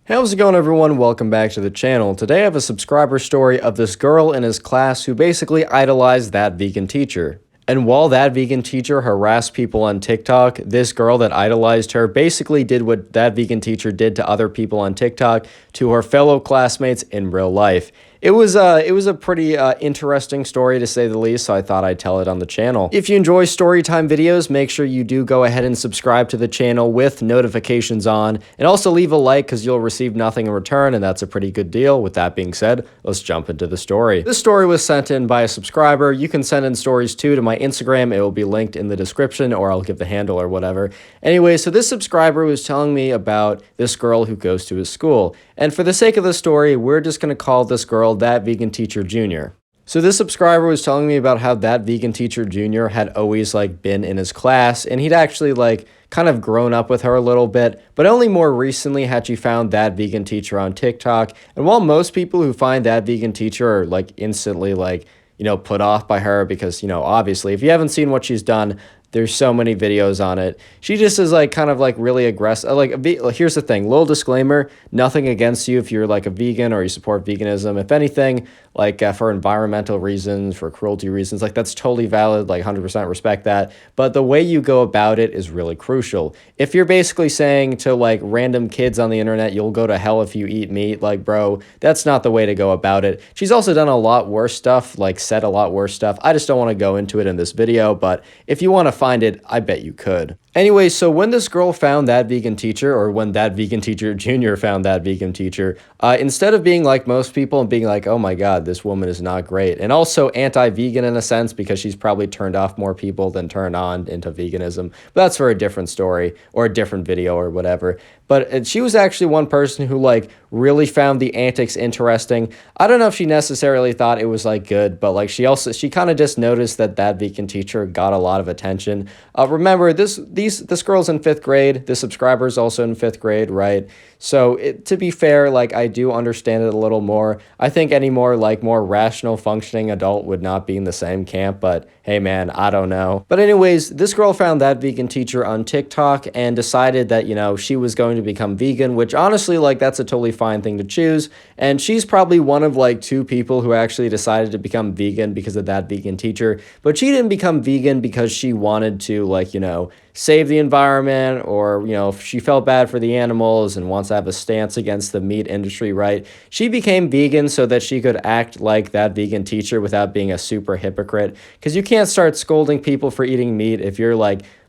Hey, how's it going, everyone? Welcome back to the channel. Today I have a subscriber story of this girl in his class who basically idolized that vegan teacher. And while that vegan teacher harassed people on TikTok, this girl that idolized her basically did what that vegan teacher did to other people on TikTok to her fellow classmates in real life. It was a pretty interesting story, to say the least, so I thought I'd tell it on the channel. If you enjoy Storytime videos, make sure you do go ahead and subscribe to the channel with notifications on, and also leave a like because you'll receive nothing in return, and that's a pretty good deal. With that being said, let's jump into the story. This story was sent in by a subscriber. You can send in stories too to my Instagram. It will be linked in the description, or I'll give the handle or whatever. Anyway, so this subscriber was telling me about this girl who goes to his school. And for the sake of the story, we're just going to call this girl That Vegan Teacher Junior. So this subscriber was telling me about how That Vegan Teacher Junior had always been in his class, and he'd actually kind of grown up with her a little bit, but only more recently had she found That Vegan Teacher on TikTok. And while most people who find That Vegan Teacher are instantly put off by her because, obviously if you haven't seen what she's done, there's so many videos on it. She just is really aggressive. Here's the thing, little disclaimer, nothing against you if you're a vegan or you support veganism. If anything, for environmental reasons, for cruelty reasons, that's totally valid, 100% respect that. But the way you go about it is really crucial. If you're basically saying to random kids on the internet, you'll go to hell if you eat meat, bro, that's not the way to go about it. She's also done a lot worse stuff, said a lot worse stuff. I just don't want to go into it in this video, but if you want to find it, I bet you could. Anyway, so when this girl found That Vegan Teacher, or when That Vegan Teacher Junior found That Vegan Teacher, instead of being like most people and being like, oh my god, this woman is not great, and also anti-vegan in a sense because she's probably turned off more people than turned on into veganism, but that's for a different story or a different video or whatever. But she was actually one person who really found the antics interesting. I don't know if she necessarily thought it was good, but she kind of just noticed that That Vegan Teacher got a lot of attention. Remember, this girl's in 5th grade. The subscriber's also in 5th grade, right? So to be fair, I do understand it a little more. I think any more more rational functioning adult would not be in the same camp, but hey man, I don't know. But anyways, this girl found That Vegan Teacher on TikTok and decided that, she was going to become vegan, which honestly, that's a totally fine thing to choose. And she's probably one of 2 people who actually decided to become vegan because of That Vegan Teacher. But she didn't become vegan because she wanted to save the environment, or if she felt bad for the animals and wants to have a stance against the meat industry, right? She became vegan so that she could act like That Vegan Teacher without being a super hypocrite, because you can't start scolding people for eating meat if you're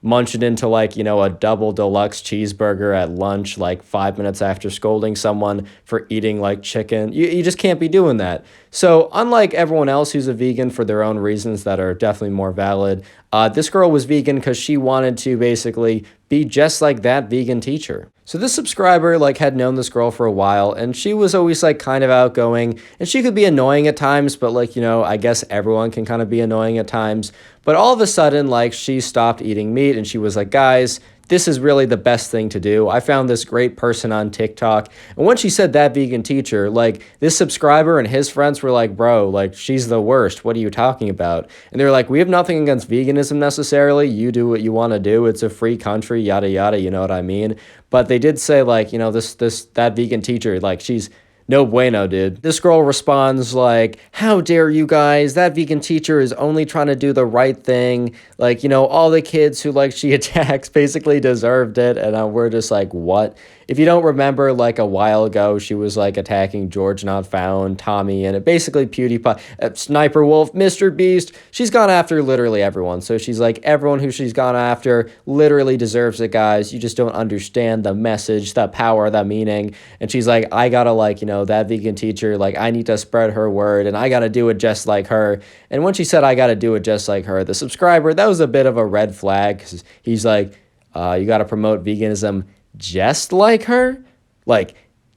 munching into a double deluxe cheeseburger at lunch 5 minutes after scolding someone for eating chicken. You just can't be doing that. So unlike everyone else who's a vegan for their own reasons that are definitely more valid, this girl was vegan because she wanted to basically be just like That Vegan Teacher. So this subscriber had known this girl for a while, and she was always kind of outgoing, and she could be annoying at times, but I guess everyone can kind of be annoying at times. But all of a sudden she stopped eating meat, and she was like, guys, this is really the best thing to do. I found this great person on TikTok. And when she said That Vegan Teacher, this subscriber and his friends were like, bro, she's the worst. What are you talking about? And they're like, we have nothing against veganism necessarily. You do what you want to do. It's a free country, yada, yada. You know what I mean? But they did say That Vegan Teacher, she's no bueno, dude. This girl responds how dare you guys? That Vegan Teacher is only trying to do the right thing. All the kids who she attacks basically deserved it. And we're just what? If you don't remember, a while ago, she was attacking George Not Found, Tommy, and basically PewDiePie, Sniper Wolf, Mr. Beast. She's gone after literally everyone. So she's everyone who she's gone after literally deserves it, guys. You just don't understand the message, the power, the meaning. And she's I gotta That Vegan Teacher, I need to spread her word, and I gotta do it just like her. And when she said I gotta do it just like her, the subscriber, that was a bit of a red flag, because he's you gotta promote veganism just like her,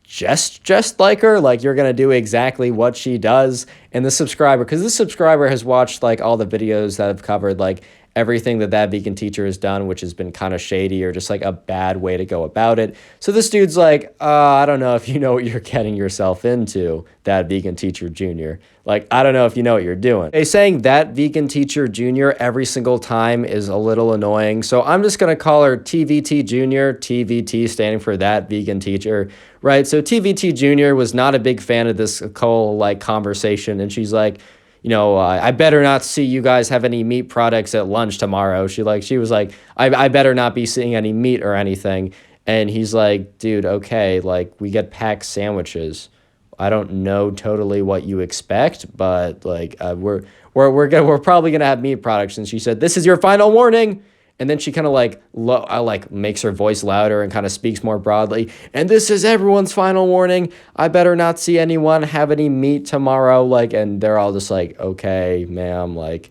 just like her, you're gonna do exactly what she does. And the subscriber, because this subscriber has watched all the videos that have covered everything that Vegan Teacher has done, which has been kind of shady or just a bad way to go about it. So this dude's I don't know if you know what you're getting yourself into, That Vegan Teacher Junior. I don't know if you know what you're doing. Saying That Vegan Teacher Junior every single time is a little annoying. So I'm just going to call her TVT Junior, TVT standing for That Vegan Teacher. right? So TVT Junior was not a big fan of this whole like conversation, and she's like, you know, I better not see you guys have any meat products at lunch tomorrow. She was like, I better not be seeing any meat or anything. And he's like, dude, okay, like we get packed sandwiches. I don't know totally what you expect, but like we're probably gonna have meat products. And she said, "This is your final warning." And then she kind of like makes her voice louder and kind of speaks more broadly. And this is everyone's final warning. I better not see anyone have any meat tomorrow. Like, and they're all just like, okay, ma'am, like,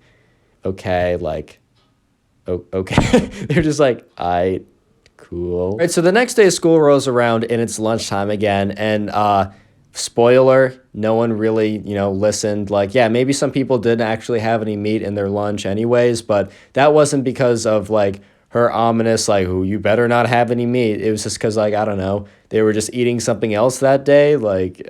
okay, like, okay. They're just like, cool. Right. So the next day school rolls around and it's lunchtime again. And spoiler, no one really, you know, listened. Like, yeah, maybe some people didn't actually have any meat in their lunch anyways, but that wasn't because of like her ominous, like, "Ooh, you better not have any meat." It was just because, like, I don't know, they were just eating something else that day. Like,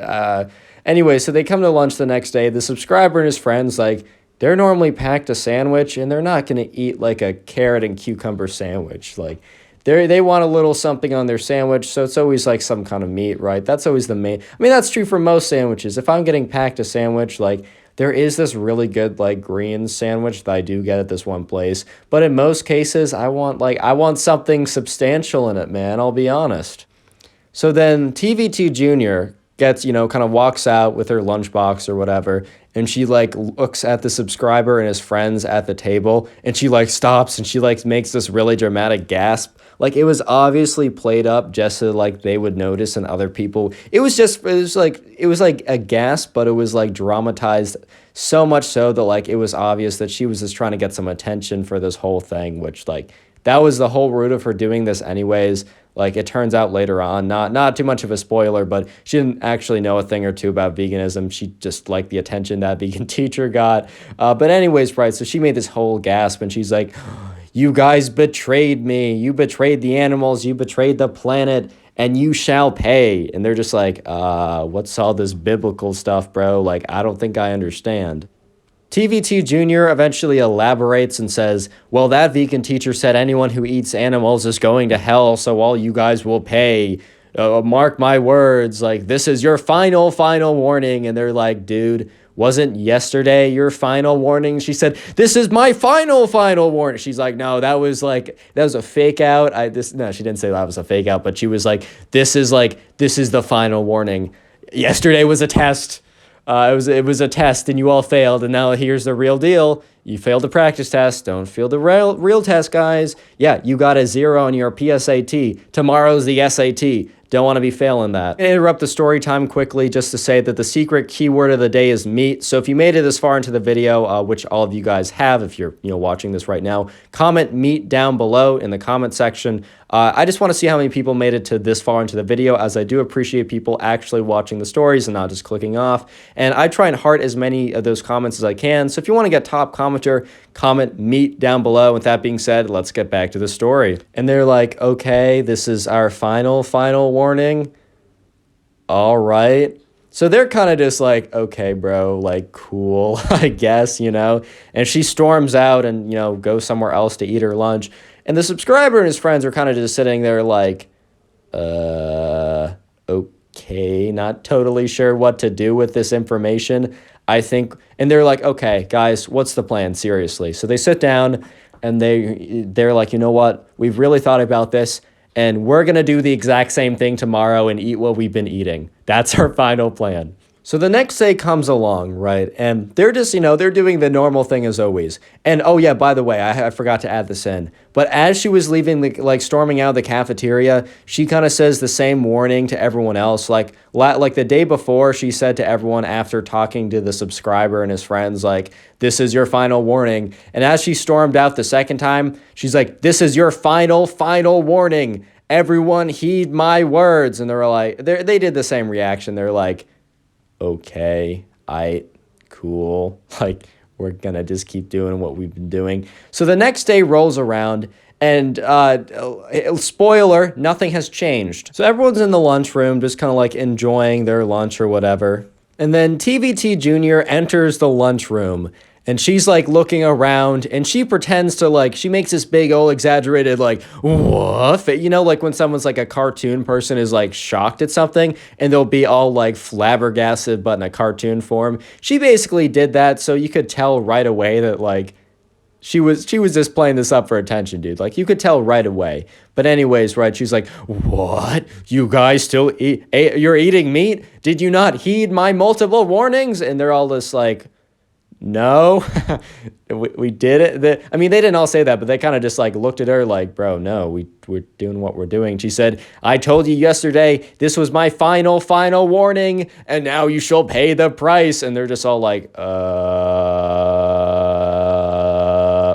anyway, so they come to lunch the next day. The subscriber and his friends, like, they're normally packed a sandwich and they're not going to eat like a carrot and cucumber sandwich. Like, they want a little something on their sandwich, so it's always like some kind of meat, right? That's always the main. I mean, that's true for most sandwiches. If I'm getting packed a sandwich, like there is this really good like green sandwich that I do get at this one place, but in most cases, I want something substantial in it, man. I'll be honest. So then TVT Junior gets, you know, kind of walks out with her lunchbox or whatever, and she like looks at the subscriber and his friends at the table, and she like stops and she like makes this really dramatic gasp. Like it was obviously played up just so like they would notice and other people. It was like a gasp, but it was like dramatized so much so that like it was obvious that she was just trying to get some attention for this whole thing, which like that was the whole root of her doing this anyways. Like it turns out later on, not too much of a spoiler, but she didn't actually know a thing or two about veganism. She just liked the attention that vegan teacher got. But anyways, right, so she made this whole gasp and she's like, "You guys betrayed me. You betrayed the animals. You betrayed the planet, and you shall pay." And they're just like, what's all this biblical stuff, bro? Like, I don't think I understand. TVT Junior eventually elaborates and says, "Well, that vegan teacher said anyone who eats animals is going to hell, so all you guys will pay. Mark my words, like, this is your final warning." And they're like, "Dude, wasn't yesterday your final warning?" She said, "This is my final warning." She's like, "No, that was a fake out." No, she didn't say that was a fake out, but she was like, this is the final warning. Yesterday was a test. It was a test and you all failed, and now here's the real deal. You failed the practice test. Don't fail the real test, guys. Yeah, you got a 0 on your PSAT. Tomorrow's the SAT. Don't want to be failing that. I interrupt the story time quickly just to say that the secret keyword of the day is meat. So if you made it this far into the video, which all of you guys have, if you're watching this right now, comment meat down below in the comment section. I just want to see how many people made it to this far into the video, as I do appreciate people actually watching the stories and not just clicking off. And I try and heart as many of those comments as I can. So if you want to get top commenter, comment meat down below. With that being said, let's get back to the story. And they're like, "Okay, this is our final warning. All right." So they're kind of just like, "Okay, bro, like, cool, I guess, you know." And she storms out and, goes somewhere else to eat her lunch. And the subscriber and his friends are kind of just sitting there like, okay, not totally sure what to do with this information, I think. And they're like, "Okay, guys, what's the plan? Seriously." So they sit down and they're like, "You know what? We've really thought about this, and we're going to do the exact same thing tomorrow and eat what we've been eating. That's our final plan." So the next day comes along, right? And they're just, they're doing the normal thing as always. And oh yeah, by the way, I forgot to add this in. But as she was leaving, storming out of the cafeteria, she kind of says the same warning to everyone else. Like the day before, she said to everyone after talking to the subscriber and his friends, like, "This is your final warning." And as she stormed out the second time, she's like, "This is your final warning. Everyone heed my words." And they're like, they did the same reaction. They're like, "Okay, cool. Like, we're gonna just keep doing what we've been doing." So the next day rolls around, and spoiler, nothing has changed. So everyone's in the lunchroom just kind of like enjoying their lunch or whatever. And then TVT Junior enters the lunchroom, And she's like looking around and she pretends to like, she makes this big old exaggerated like, what? You know, like when someone's like a cartoon person is like shocked at something and they'll be all like flabbergasted, but in a cartoon form. She basically did that. So you could tell right away that like, she was just playing this up for attention, dude. Like, you could tell right away. But anyways, right, she's like, what? You guys still you're eating meat? Did you not heed my multiple warnings? And they're all just like, no, we did it. I mean, they didn't all say that, but they kind of just like looked at her like, bro, no, we're doing what we're doing. She said, I told you yesterday, this was my final warning, and now you shall pay the price. And they're just all like,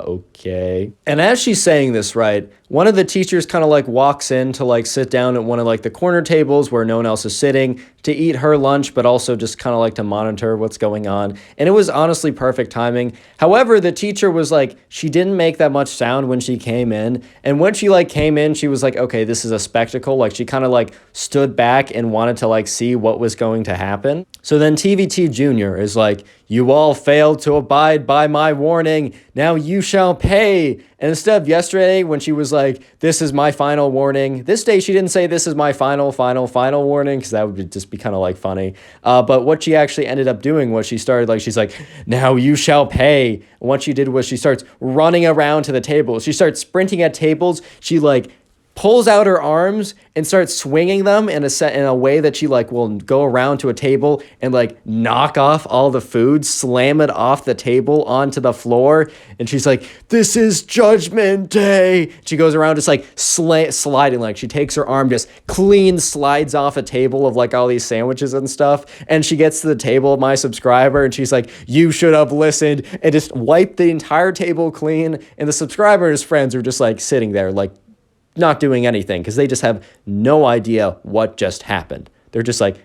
okay. And as she's saying this, right, one of the teachers kind of like walks in to like sit down at one of like the corner tables where no one else is sitting to eat her lunch, but also just kind of like to monitor what's going on. And it was honestly perfect timing. However, the teacher was like, she didn't make that much sound when she came in. And when she like came in, she was like, okay, this is a spectacle. Like she kind of like stood back and wanted to like see what was going to happen. So then TVT Junior is like, you all failed to abide by my warning. Now you shall pay. And instead of yesterday when she was like, this is my final warning, this day she didn't say this is my final warning, because that would just be kind of like funny. But what she actually ended up doing was she started like, she's like, now you shall pay. And what she did was she starts running around to the tables. She starts sprinting at tables. She like pulls out her arms and starts swinging them in a way that she like will go around to a table and like knock off all the food, slam it off the table onto the floor. And she's like, this is Judgment Day. She goes around just like sliding, like she takes her arm, just clean slides off a table of like all these sandwiches and stuff. And she gets to the table of my subscriber and she's like, you should have listened, and just wiped the entire table clean. And the subscriber and his friends are just like sitting there like not doing anything because they just have no idea what just happened. They're just like,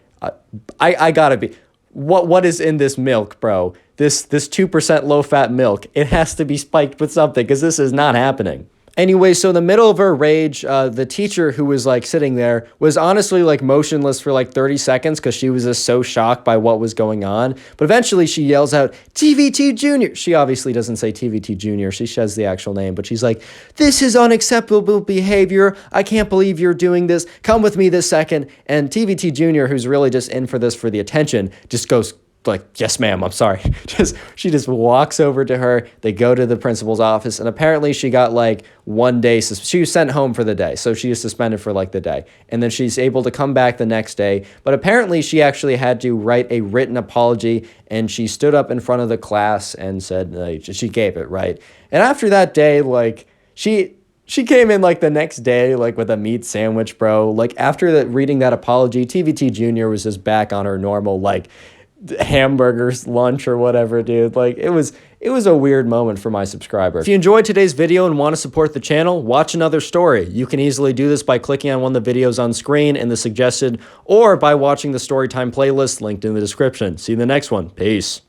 I gotta be, what is in this milk, bro? This 2% low-fat milk, it has to be spiked with something because this is not happening. Anyway, so in the middle of her rage, the teacher who was like sitting there was honestly like motionless for like 30 seconds because she was just so shocked by what was going on. But eventually she yells out, TVT Junior. She obviously doesn't say TVT Junior. She says the actual name, but she's like, this is unacceptable behavior. I can't believe you're doing this. Come with me this second. And TVT Junior, who's really just in for this for the attention, just goes like, yes, ma'am, I'm sorry. She just walks over to her. They go to the principal's office, and apparently she got like 1 day. She was sent home for the day, so she is suspended for like the day. And then she's able to come back the next day. But apparently she actually had to write a written apology, and she stood up in front of the class and said, she gave it, right? And after that day, like, she came in like the next day, like with a meat sandwich, bro. Like after reading that apology, TVT Junior was just back on her normal, like, hamburgers lunch or whatever, dude. Like it was a weird moment for my subscriber. If you enjoyed today's video and want to support the channel, watch another story. You can easily do this by clicking on one of the videos on screen in the suggested, or by watching the Storytime playlist linked in the description. See you in the next one. Peace.